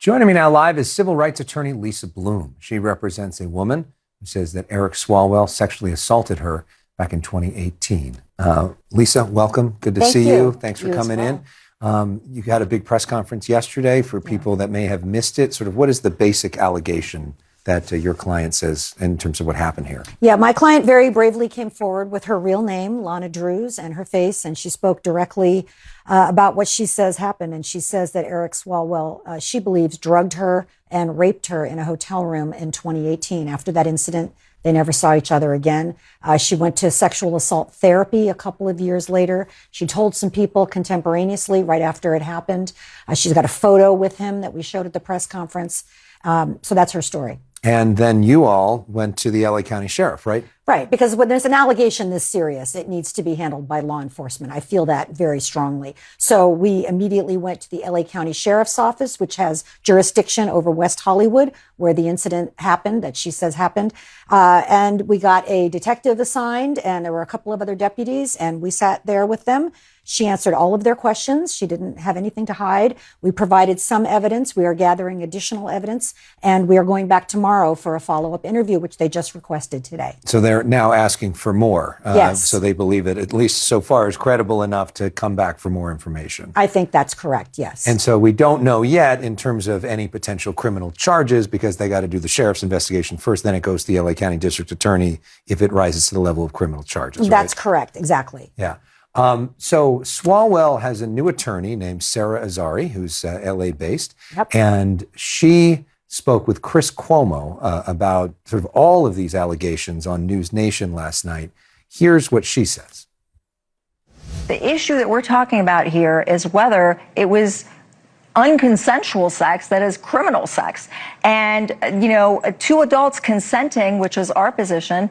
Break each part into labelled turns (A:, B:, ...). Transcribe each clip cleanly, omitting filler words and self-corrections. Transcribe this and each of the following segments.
A: Joining me now live is civil rights attorney Lisa Bloom. She represents a woman who says that Eric Swalwell sexually assaulted her back in 2018. Lisa, welcome. Good to see you. Thanks for coming in. You had a big press conference yesterday. For people that may have missed it, sort of what is the basic allegation that your client says in terms of what happened here?
B: Yeah, my client very bravely came forward with her real name, Lonna Drewes, and her face, and she spoke directly about what she says happened. And she says that Eric Swalwell, she believes, drugged her and raped her in a hotel room in 2018. After that incident, they never saw each other again. She went to sexual assault therapy a couple of years later. She told some people contemporaneously right after it happened. She's got a photo with him that we showed at the press conference. So that's her story.
A: And then you all went to the LA County Sheriff, right?
B: Right, because when there's an allegation this serious, it needs to be handled by law enforcement. I feel that very strongly. So we immediately went to the LA County Sheriff's Office, which has jurisdiction over West Hollywood, where the incident happened, that she says happened. And we got a detective assigned, and there were a couple of other deputies, and we sat there with them. She answered all of their questions. She didn't have anything to hide. We provided some evidence. We are gathering additional evidence, and we are going back tomorrow for a follow-up interview, which they just requested today.
A: So they're now asking for more.
B: Yes.
A: So they believe it, at least so far, is credible enough to come back for more information.
B: I think that's correct, yes.
A: And so we don't know yet in terms of any potential criminal charges, because they got to do the sheriff's investigation first, then it goes to the LA County District Attorney if it rises to the level of criminal charges.
B: That's
A: right?
B: correct, exactly.
A: Yeah. So Swalwell has a new attorney named Sarah Azari, who's LA based.
B: Yep.
A: And she spoke with Chris Cuomo about sort of all of these allegations on News Nation last night. Here's what she says.
C: The issue that we're talking about here is whether it was unconsensual sex that is criminal sex. And, you know, two adults consenting, which is our position,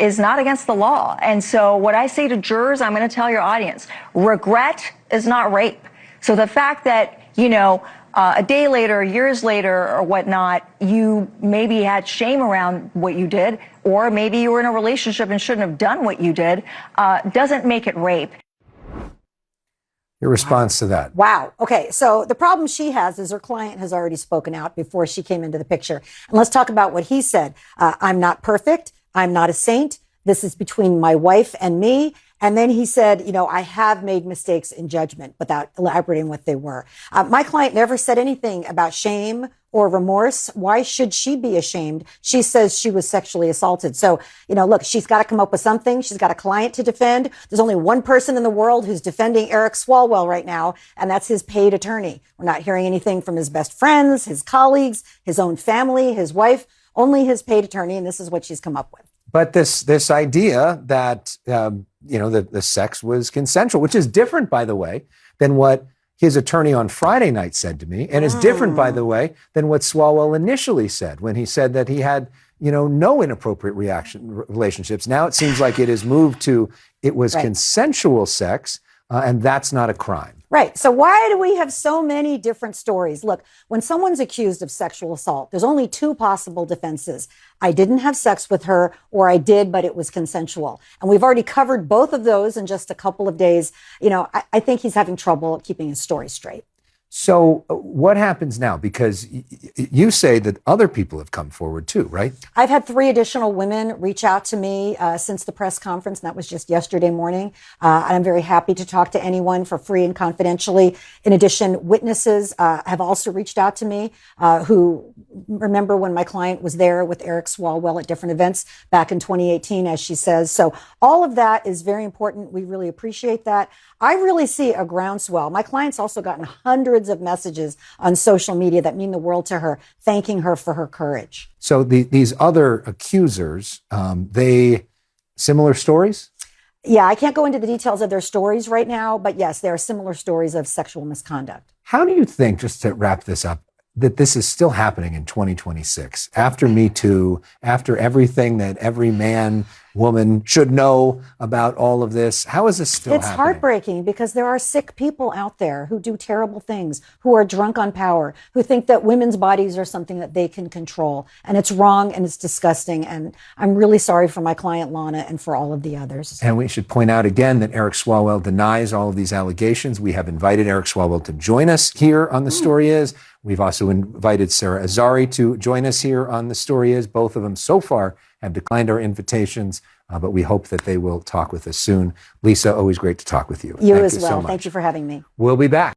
C: is not against the law. And so what I say to jurors, I'm going to tell your audience, regret is not rape. So the fact that, you know, a day later, years later or whatnot, you maybe had shame around what you did, or maybe you were in a relationship and shouldn't have done what you did, doesn't make it rape.
A: Your response to that?
B: Wow. Okay. So the problem she has is her client has already spoken out before she came into the picture. And let's talk about what he said. I'm not perfect. I'm not a saint. This is between my wife and me. And then he said, you know, I have made mistakes in judgment without elaborating what they were. My client never said anything about shame or remorse. Why should she be ashamed? She says she was sexually assaulted. So, you know, look, she's got to come up with something. She's got a client to defend. There's only one person in the world who's defending Eric Swalwell right now, and that's his paid attorney. We're not hearing anything from his best friends, his colleagues, his own family, his wife, only his paid attorney, and this is what she's come up with.
A: But this idea that, you know, the sex was consensual, which is different, by the way, than what his attorney on Friday night said to me, and is different, by the way, than what Swalwell initially said when he said that he had, you know, no inappropriate relationships. Now it seems like it has moved to it was consensual sex, and that's not a crime.
B: Right. So why do we have so many different stories? Look, when someone's accused of sexual assault, there's only two possible defenses. I didn't have sex with her, or I did, but it was consensual. And we've already covered both of those in just a couple of days. You know, I think he's having trouble keeping his story straight.
A: So what happens now? Because you say that other people have come forward too, right?
B: I've had 3 additional women reach out to me since the press conference, and that was just yesterday morning. I'm very happy to talk to anyone for free and confidentially. In addition, witnesses have also reached out to me who remember when my client was there with Eric Swalwell at different events back in 2018, as she says. So all of that is very important. We really appreciate that. I really see a groundswell. My client's also gotten hundreds of messages on social media that mean the world to her, thanking her for her courage.
A: So these other accusers, they similar stories?
B: Yeah, I can't go into the details of their stories right now, but yes, there are similar stories of sexual misconduct.
A: How do you think, just to wrap this up, that this is still happening in 2026, after Me Too, after everything that every man woman should know about all of this. How is this still
B: It's
A: happening?
B: heartbreaking because there are sick people out there who do terrible things, who are drunk on power, who think that women's bodies are something that they can control. And it's wrong and it's disgusting. And I'm really sorry for my client, Lonna, and for all of the others.
A: And we should point out again that Eric Swalwell denies all of these allegations. We have invited Eric Swalwell to join us here on The Story Is. We've also invited Sarah Azari to join us here on The Story Is. Both of them so far have declined our invitations, but we hope that they will talk with us soon. Lisa, always great to talk with you.
B: You
A: Thank
B: as
A: you
B: well.
A: so much.
B: Thank you for having me.
A: We'll be back.